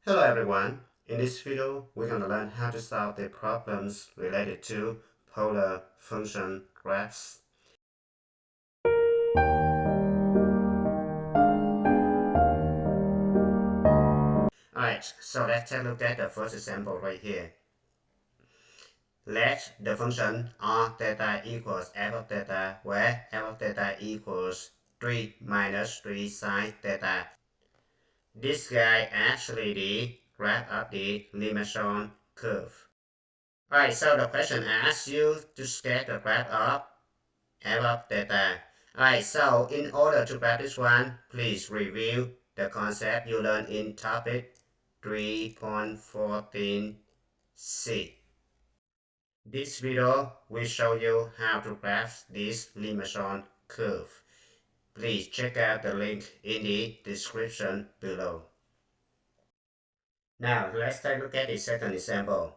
Hello everyone, in this video we're going to learn how to solve the problems related to polar function graphs. Alright, so let's take a look at the first example right here. Let the function r theta equals f of theta, where f of theta equals 3 minus 3 sine theta. This guy actually the graph of the limaçon curve. Alright, so the question asks you to sketch the graph of f of theta. Alright, so in order to graph this one, please review the concept you learned in topic 3.14c. This video will show you how to graph this limaçon curve. Please check out the link in the description below. Now let's take a look at the second example.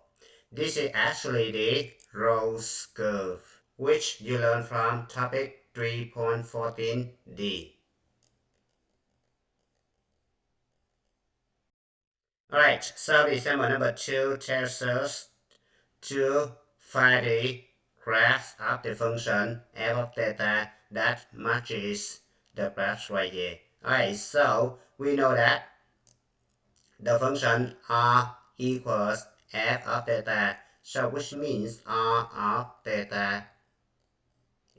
This is actually the Rose curve, which you learned from topic 3.14d. Alright, so the example number 2 tells us to find the graph of the function f of theta that matches the graphs right here. Alright, so we know that the function r equals f of theta, so which means r of theta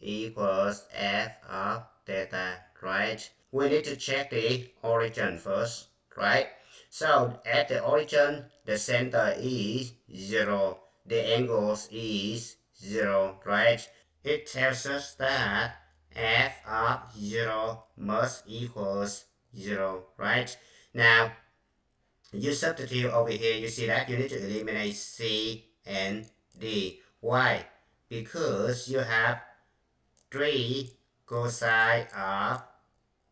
equals f of theta, right? We need to check the origin first, right? So at the origin, the center is 0, the angles is 0, right? It tells us that f of 0 must equals 0, right? Now, you substitute over here, you see that you need to eliminate C and D. Why? Because you have 3 cosine of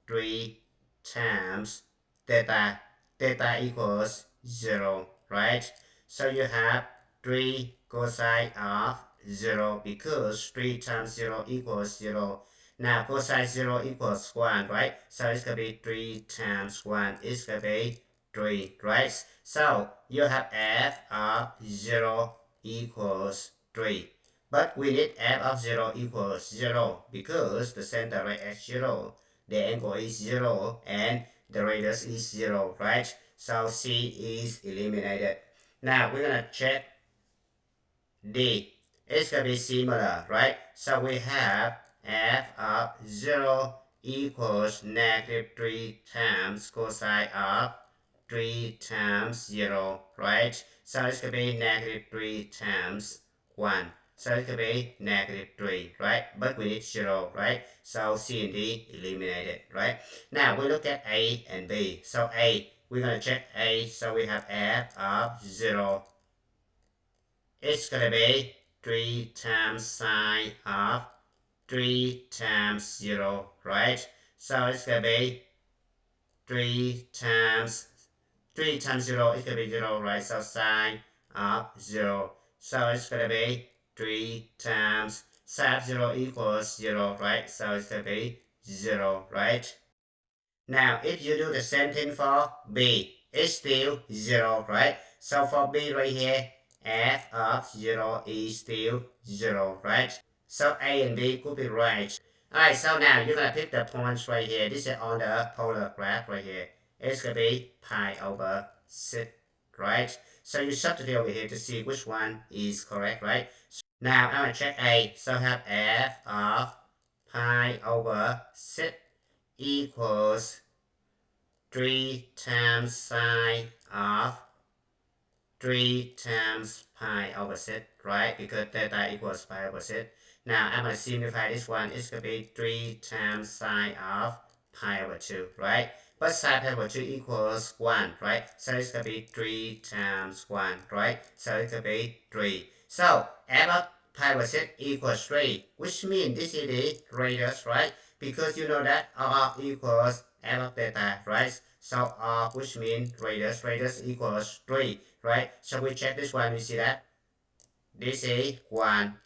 3 times theta. Theta equals 0, right? So you have 3 cosine of 0 because 3 times 0 equals 0. Now cosine 0 equals 1, right? So it's going to be 3 times 1. It's going to be 3, right? So you have f of 0 equals 3. But we need f of 0 equals 0 because the center right at 0, the angle is 0, and the radius is 0, right? So C is eliminated. Now we're going to check D. It's going to be similar, right? So we have f of 0 equals negative 3 times cosine of 3 times 0, right? So it's going to be negative 3 times 1. So it could be negative 3, right? But we need 0, right? So C and D eliminated, right? Now we look at A and B. So A, we're going to check A. So we have f of 0. It's going to be 3 times sine of 3 times 0, right? So it's going to be 3 times 0 is going to be 0, right? So sine of 0. So it's going to be 3 times sine of 0 equals 0, right? So it's going to be 0, right? Now, if you do the same thing for B, it's still 0, right? So for B right here, f of 0 is still 0, right? So A and B could be right. Alright, so now you're going to pick the points right here. This is on the polar graph right here. It's going to be pi over 6, right? So you substitute over here to see which one is correct, right? Now I'm going to check A. So I have f of pi over 6 equals 3 times sine of 3 times pi over 6, right? Because theta equals pi over 6. Now I'm going to simplify this one. It's going to be 3 times sine of pi over 2, right? But sine pi over 2 equals 1, right? So it's going to be 3 times 1, right? So it's going to be 3. So f of pi over 6 equals 3, which means this is the radius, right? Because you know that r equals f of theta, right? So r, which means radius equals 3, right? So we check this one, we see that this is 1,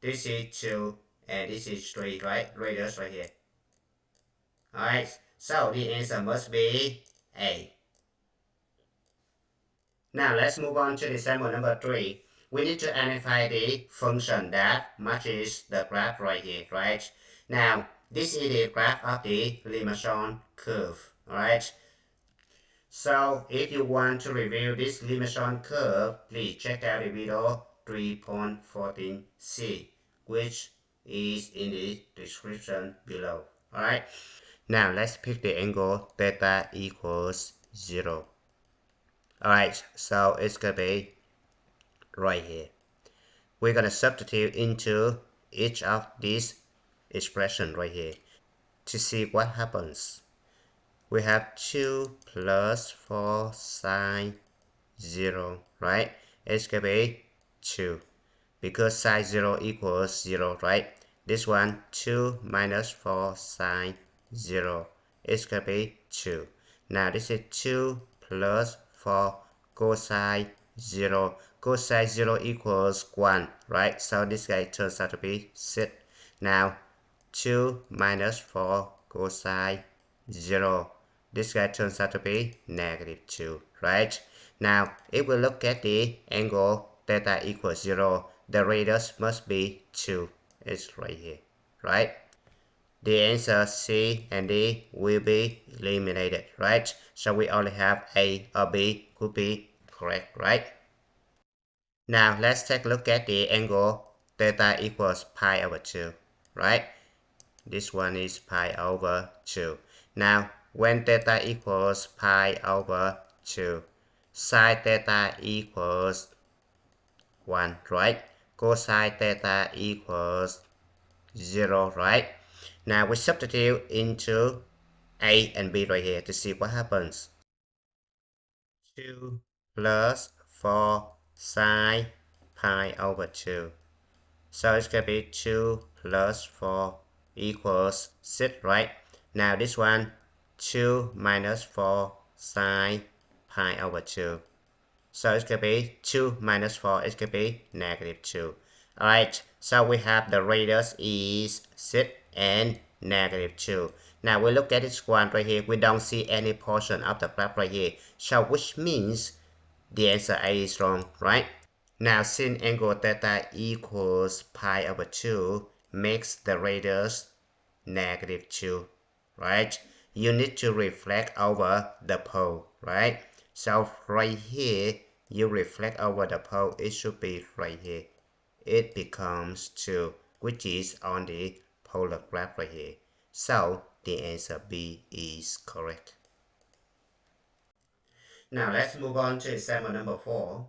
this is 2, and this is 3, right? Radius right here. Alright, so the answer must be A. Now let's move on to the example number 3. We need to identify the function that matches the graph right here, right? Now, this is the graph of the limaçon curve, alright? So, if you want to review this limaçon curve, please check out the video 3.14c, which is in the description below, alright? Now, let's pick the angle theta equals 0. Alright, so it's gonna be right here. We're gonna substitute into each of these expressions right here to see what happens. We have 2 plus 4 sine 0, right? It's gonna be 2 because sine 0 equals 0, right? This one 2 minus 4 sine 0, it's gonna be 2. Now this is 2 plus 4 cosine 0. Cosine 0 equals 1, right? So this guy turns out to be 6. Now 2 minus 4 cosine 0. This guy turns out to be negative 2, right? Now, if we look at the angle theta equals 0, the radius must be 2. It's right here, right? The answer C and D will be eliminated, right? So we only have A or B could be correct, right? Now, let's take a look at the angle theta equals pi over 2, right? This one is pi over 2. Now, when theta equals pi over 2, sine theta equals 1, right? Cosine theta equals 0, right? Now, we substitute into A and B right here to see what happens. 2 plus 4 sine pi over 2. So it's going to be 2 plus 4 equals 6, right? Now this one, 2 minus 4 sine pi over 2. So it's going to be 2 minus 4, it's going to be negative 2. Alright, so we have the radius is 6 and negative 2. Now we look at this one right here, we don't see any portion of the graph right here. So which means the answer A is wrong, right? Now, since angle theta equals pi over 2 makes the radius negative 2, right? You need to reflect over the pole, right? So right here, you reflect over the pole, it should be right here. It becomes 2, which is on the polar graph right here. So the answer B is correct. Now let's move on to example number 4.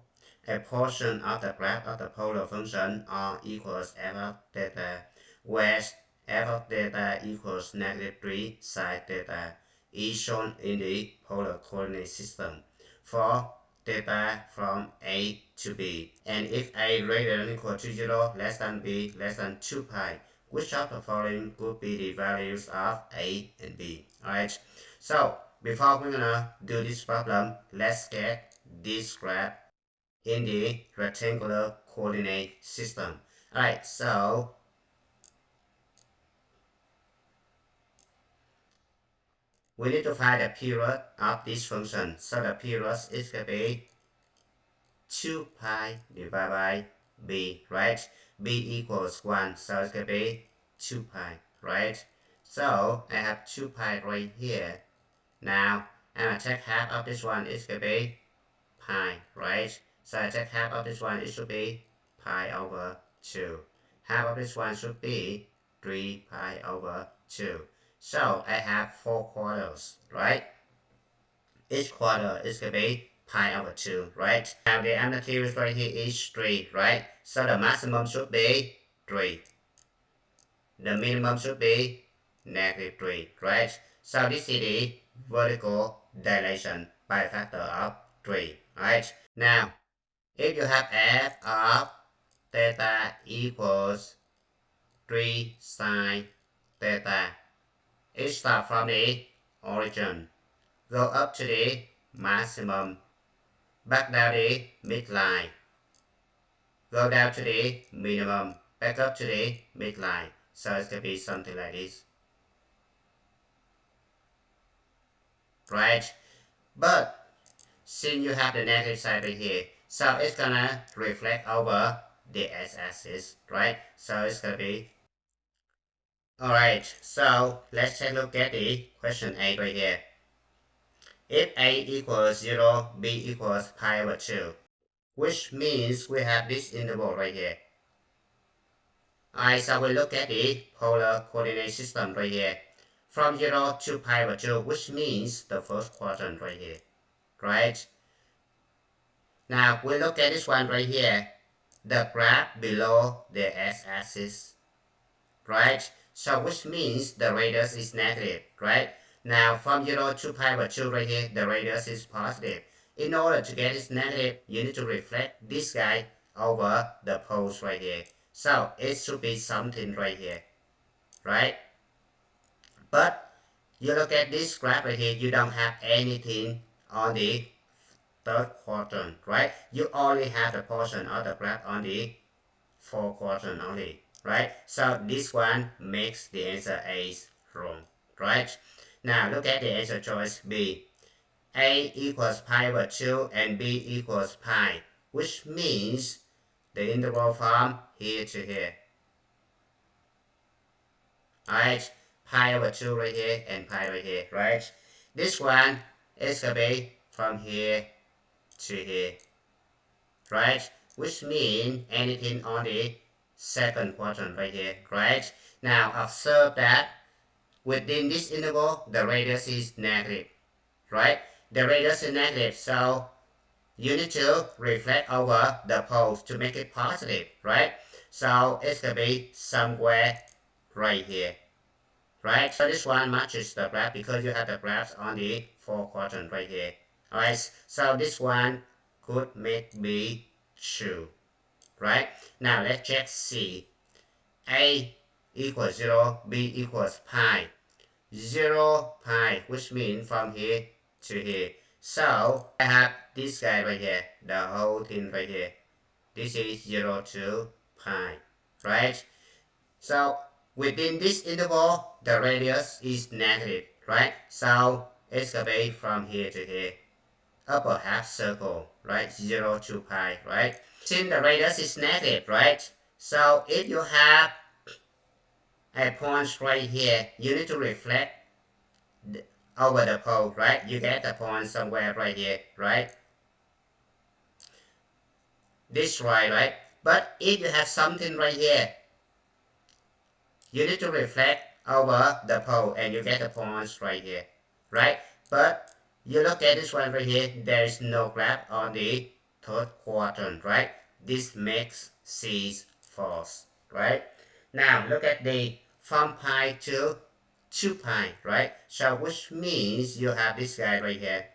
A portion of the graph of the polar function r equals f of theta, where f of theta equals negative 3 sine theta is shown in the polar coordinate system for theta from A to B. And if A greater than or equal to 0, less than B, less than 2 pi, which of the following could be the values of A and B? Alright, so before we're gonna do this problem, let's get this graph in the rectangular coordinate system. Alright, so we need to find the period of this function. So the period is going to be 2 pi divided by b, right? B equals 1, so it's going to be 2 pi, right? So I have 2 pi right here. Now I'm going to take half of this one, it's going to be pi, right? So I take half of this one, it should be pi over 2. Half of this one should be 3 pi over 2. So I have 4 quarters, right? Each quarter is going to be pi over 2, right? Now the alternative right here is 3, right? So the maximum should be 3. The minimum should be negative 3, right? So this is the vertical dilation by a factor of 3, right? Now, if you have f of theta equals 3 sine theta, it starts from the origin, go up to the maximum, back down the midline, go down to the minimum, back up to the midline. So it's going to be something like this, right? But since you have the negative side right here, so it's gonna reflect over the x-axis, right? So it's gonna be alright. So let's take a look at the question 8 right here. If a equals 0, b equals pi over 2, which means we have this interval right here. Alright, so we look at the polar coordinate system right here. From 0 to pi over 2, which means the first quadrant right here, right? Now we look at this one right here, the graph below the x-axis, right? So which means the radius is negative, right? Now from 0 to pi over 2 right here, the radius is positive. In order to get this negative, you need to reflect this guy over the poles right here. So it should be something right here, right? But you look at this graph right here, you don't have anything on the third quadrant, right? You only have the portion of the graph on the fourth quadrant only, right? So this one makes the answer A wrong, right? Now look at the answer choice B. A equals pi over 2 and B equals pi, which means the interval from here to here. Alright, pi over 2 right here and pi right here, right? This one is going to be from here to here, right? Which means anything on the second quadrant right here, right? Now observe that within this interval, the radius is negative, right? The radius is negative, so you need to reflect over the poles to make it positive, right? So it's going to be somewhere right here, right? So this one matches the graph because you have the graphs on the four quadrant right here. Alright, so this one could make B true, right? Now let's check C. A equals 0, B equals pi. 0 pi, which means from here to here. So I have this guy right here, the whole thing right here. This is 0 to pi, right? So within this interval, the radius is negative, right? So it's going to be from here to here. Upper half circle, right? 0 to pi, right? Since the radius is negative, right? So if you have a point right here, you need to reflect over the pole, right? You get the point somewhere right here, right? This right? But if you have something right here, you need to reflect over the pole and you get the points right here, right? But you look at this one right here, there is no graph on the third quadrant, right? This makes C false, right? Now look at the from pi to 2 pi, right? So which means you have this guy right here.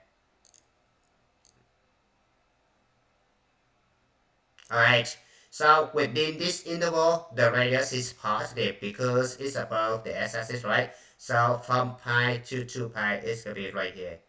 Alright, so within this interval, the radius is positive because it's above the x-axis, right? So from pi to 2 pi, it's going to be right here.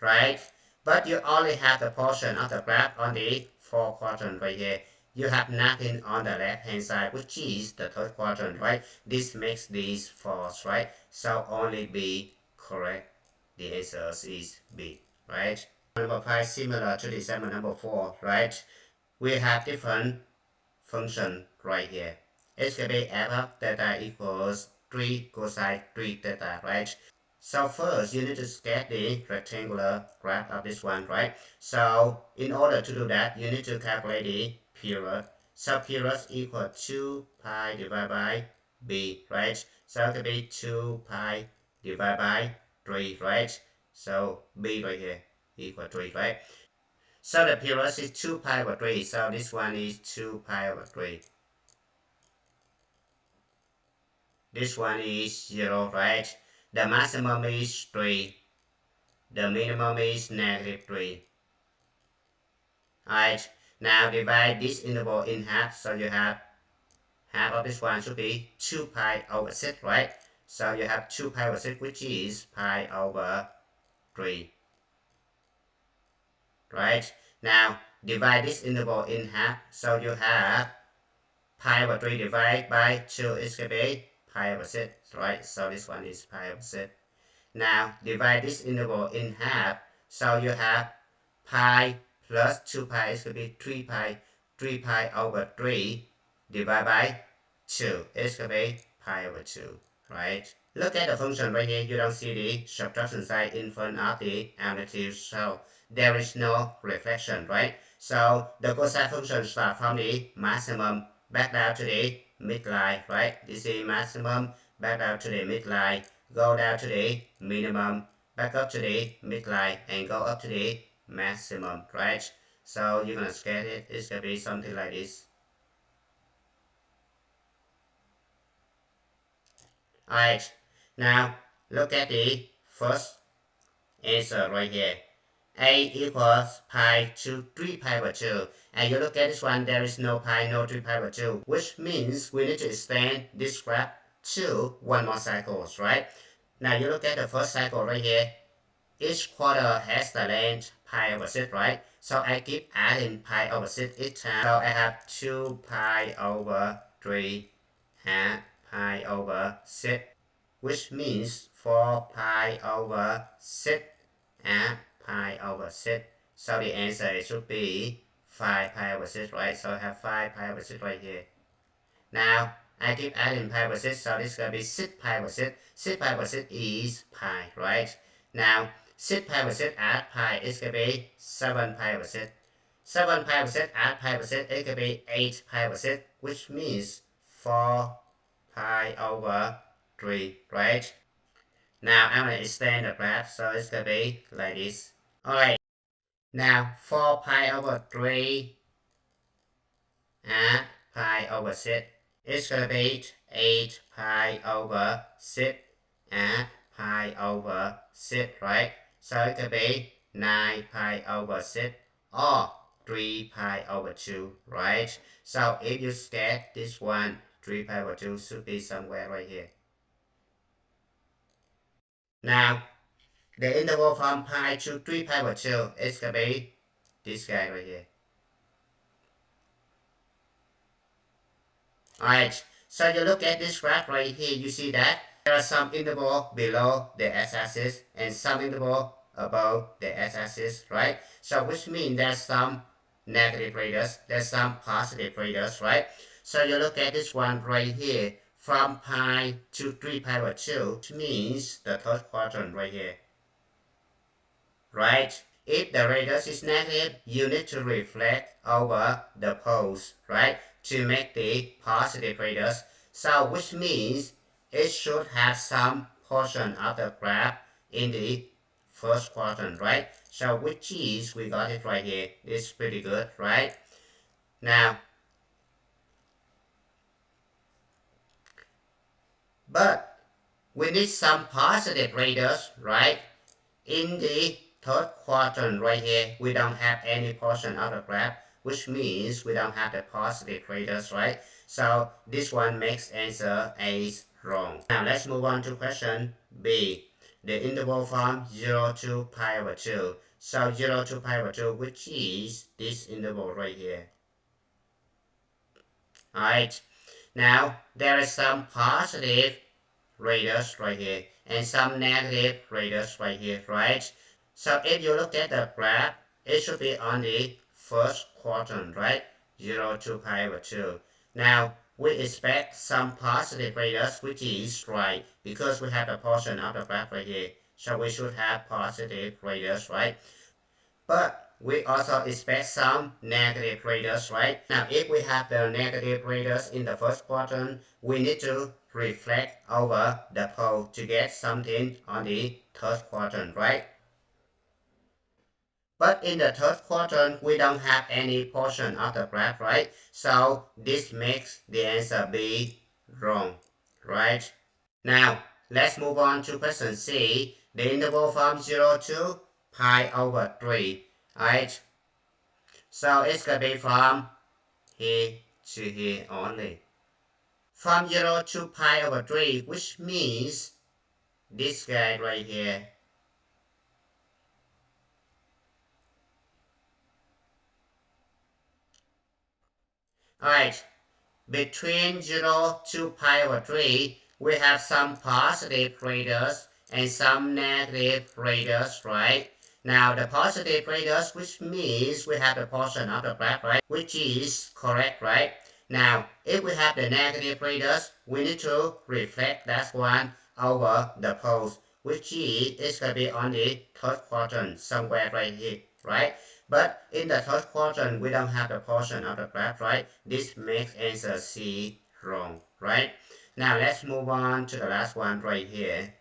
Right? But you only have the portion of the graph on the fourth quadrant right here. You have nothing on the left hand side, which is the third quadrant, right? This makes these false, right? So only B correct. The answer is B, right? Number 5 similar to the example number 4, right? We have different function right here. It's going to be f of theta equals 3 cosine 3 theta, right? So first, you need to sketch the rectangular graph of this one, right? So in order to do that, you need to calculate the period. So period equal 2 pi divided by b, right? So it will be 2 pi divided by 3, right? So b right here equal 3, right? So the period is 2 pi over 3, so this one is 2 pi over 3. This one is 0, right? The maximum is 3. The minimum is negative 3. Alright, now divide this interval in half, so you have half of this one should be 2 pi over 6, right? So you have 2 pi over 6, which is pi over 3. Right? Now divide this interval in half, so you have pi over 3 divided by 2 is going to be pi over 6, right? So this one is pi over 6. Now divide this interval in half. So you have pi plus 2 pi is going to be 3 pi over 3 divided by 2 is going to be pi over 2, right? Look at the function right here. You don't see the subtraction sign in front of the amplitude, so there is no reflection, right? So the cosine function starts from the maximum back down to the midline, right? This is maximum, back down to the midline, go down to the minimum, back up to the midline, and go up to the maximum, right? So you're gonna sketch it. It's gonna be something like this. Alright, now look at the first answer right here. A equals pi to 3 pi over 2. And you look at this one, there is no pi, no 3 pi over 2, which means we need to extend this graph to one more cycles, right? Now you look at the first cycle right here. Each quarter has the length pi over 6, right? So I keep adding pi over 6 each time. So I have 2 pi over 3 and pi over 6, which means 4 pi over 6 and pi over 6. So the answer should be 5 pi over 6, right? So I have 5 pi over 6 right here. Now I keep adding pi over 6, so this is going to be 6 pi over 6. 6 pi over 6 is pi, right? Now 6 pi over 6 add pi is going to be 7 pi over 6. 7 pi over 6 add pi over 6 is going to be 8 pi over 6, which means 4 pi over 3, right? Now I'm going to extend the graph, so it's going to be like this. Alright, now 4 pi over 3 and pi over 6. It's going to be 8 pi over 6 and pi over 6, right? So it could be 9 pi over 6 or 3 pi over 2, right? So if you sketch this one, 3 pi over 2 should be somewhere right here. Now, the interval from pi to 3 pi over 2 is going to be this guy right here. Alright, so you look at this graph right here, you see that there are some interval below the x-axis and some interval above the x-axis, right? So which means there's some negative radius, there's some positive radius, right? So you look at this one right here, from pi to 3 pi over 2, which means the third quadrant right here, right? If the radius is negative, you need to reflect over the poles, right? To make the positive radius. So which means it should have some portion of the graph in the first quadrant, right? So which is, we got it right here. It's pretty good, right? Now, but we need some positive radius, right? In the third quadrant right here, we don't have any portion of the graph, which means we don't have the positive radius, right? So this one makes answer A wrong. Now let's move on to question B. The interval from 0 to pi over 2. So 0 to pi over 2, which is this interval right here. Alright, now there is some positive radius right here and some negative radius right here, right? So if you look at the graph, it should be on the first quadrant, right? 0 to pi over 2. Now, we expect some positive radius, which is right, because we have a portion of the graph right here. So we should have positive radius, right? But we also expect some negative radius, right? Now, if we have the negative radius in the first quadrant, we need to reflect over the pole to get something on the third quadrant, right? But in the third quadrant, we don't have any portion of the graph, right? So this makes the answer B wrong, right? Now, let's move on to question C. The interval from 0 to pi over 3, right? So it's going to be from here to here only. From 0 to pi over 3, which means this guy right here. Alright, between 0 to pi over 3, we have some positive radius and some negative radius, right? Now the positive radius, which means we have the portion of the graph, right? Which is correct, right? Now, if we have the negative radius, we need to reflect that one over the poles, which is going to be on the third quadrant, somewhere right here, right? But in the third quadrant, we don't have the portion of the graph, right? This makes answer C wrong, right? Now let's move on to the last one right here.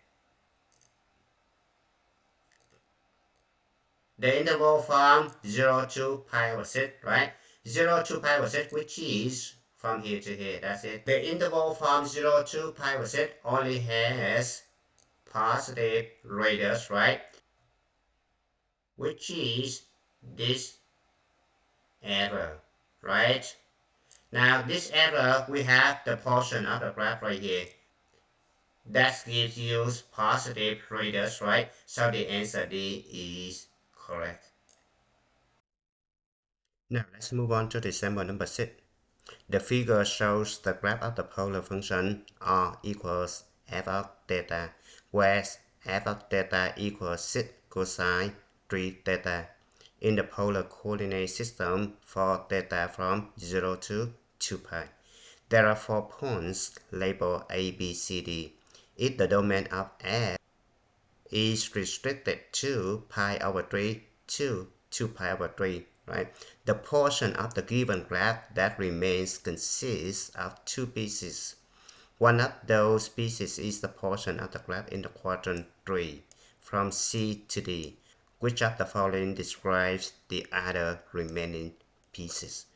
The interval from 0 to pi over 6, right? 0 to pi over 6, which is from here to here, that's it. The interval from 0 to pi over 6 only has positive radius, right? Which is this error, right? Now this error, we have the portion of the graph right here. That gives you positive radius, right? So the answer D is correct. Now let's move on to the example number 6. The figure shows the graph of the polar function r equals f of theta, where f of theta equals 6 cosine 3 theta in the polar coordinate system for theta from 0 to 2 pi. There are 4 points labeled A, B, C, D. If the domain of F is restricted to pi over 3 to 2 pi over 3, right? The portion of the given graph that remains consists of 2 pieces. One of those pieces is the portion of the graph in the quadrant 3, from C to D. Which of the following describes the other remaining pieces?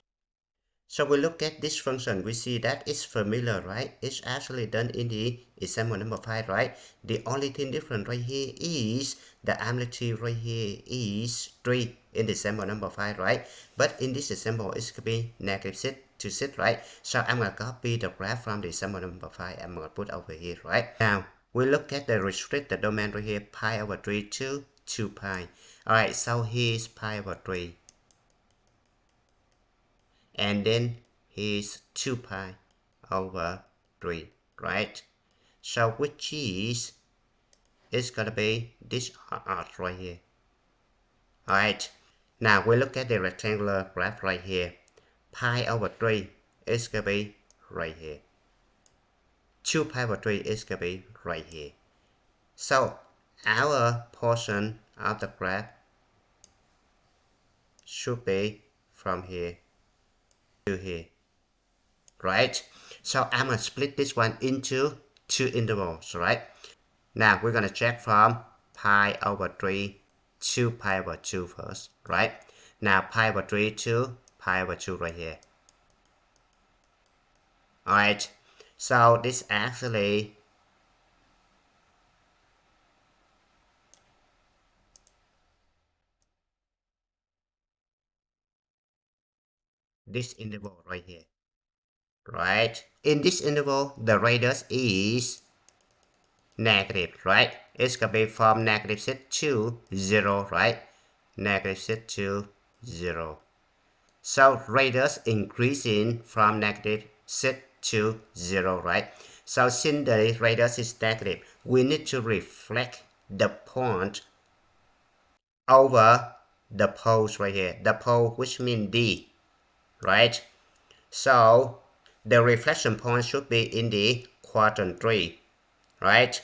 So we look at this function, we see that it's familiar, right? It's actually done in the example number 5, right? The only thing different right here is the amplitude right here is 3 in the example number 5, right? But in this example, it's going to be negative 6 to 6, right? So I'm going to copy the graph from the example number 5. I'm going to put over here, right? Now, we look at the restricted domain right here, pi over 3 to 2 pi. Alright, so here's pi over 3. And then here's 2 pi over 3, right? So which is, it's gonna be this arc right here. Alright, now we look at the rectangular graph right here. Pi over 3 is gonna be right here. 2 pi over 3 is gonna be right here. So our portion of the graph should be from here to here, right? So I'm gonna split this one into 2 intervals, right? Now we're gonna check from pi over 3 to pi over 2 first, right? Now pi over 3 to pi over 2 right here. Alright, so this actually this interval right here, right? In this interval, the radius is negative, right? It's gonna be from negative 6 to 0, right? Negative 6 to 0. So radius increasing from negative 6 to 0, right? So since the radius is negative, we need to reflect the point over the poles right here. The pole, which means D, right? So the reflection point should be in the quadrant 3, right?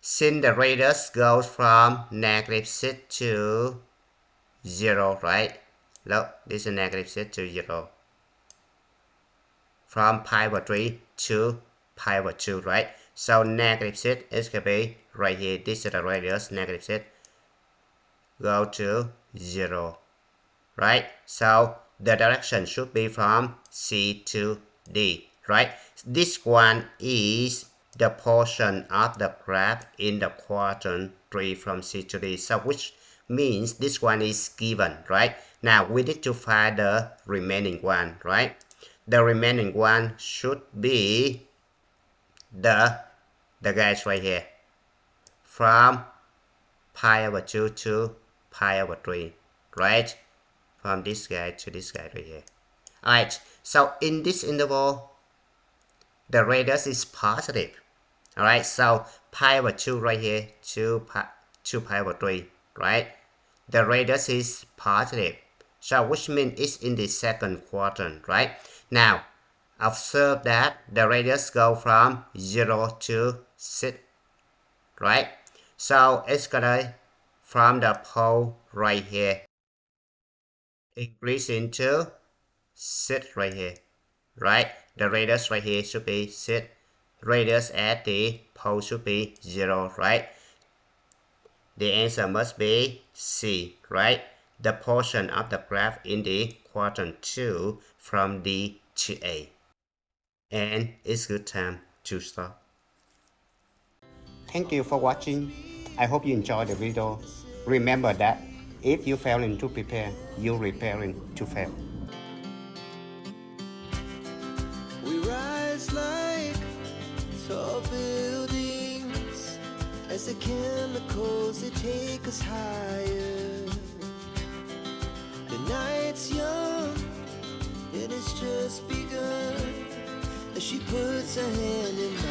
Since the radius goes from negative 6 to 0, right? Look, this is negative 6 to 0. From pi over 3 to pi over 2, right? So negative 6 is going to be right here. This is the radius, negative 6. Go to 0, right? So the direction should be from C to D, right? This one is the portion of the graph in the quadrant 3 from C to D. So which means this one is given, right? Now we need to find the remaining one, right? The remaining one should be the guys right here. From pi over 2 to pi over 3, right? From this guy to this guy right here. Alright, so in this interval, the radius is positive. Alright, so pi over 2 right here, 2 pi over 3, right? The radius is positive, so which means it's in the second quadrant, right? Now, observe that the radius go from 0 to 6, right? So it's gonna, from the pole right here, increase into 6 right here, right? The radius right here should be 6. Radius at the pole should be 0, right? The answer must be C, right? The portion of the graph in the quadrant 2 from D to A. And it's good time to stop. Thank you for watching. I hope you enjoyed the video. Remember that if you failing to prepare, you're preparing to fail. We rise like tall buildings as the chemicals they take us higher. The night's young and it's just begun as she puts her hand in mine.